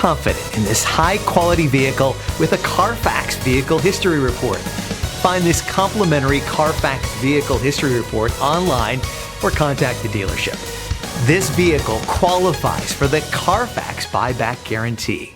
confident in this high-quality vehicle with a Carfax Vehicle History Report. Find this complimentary Carfax Vehicle History Report online or contact the dealership. This vehicle qualifies for the Carfax Buyback Guarantee.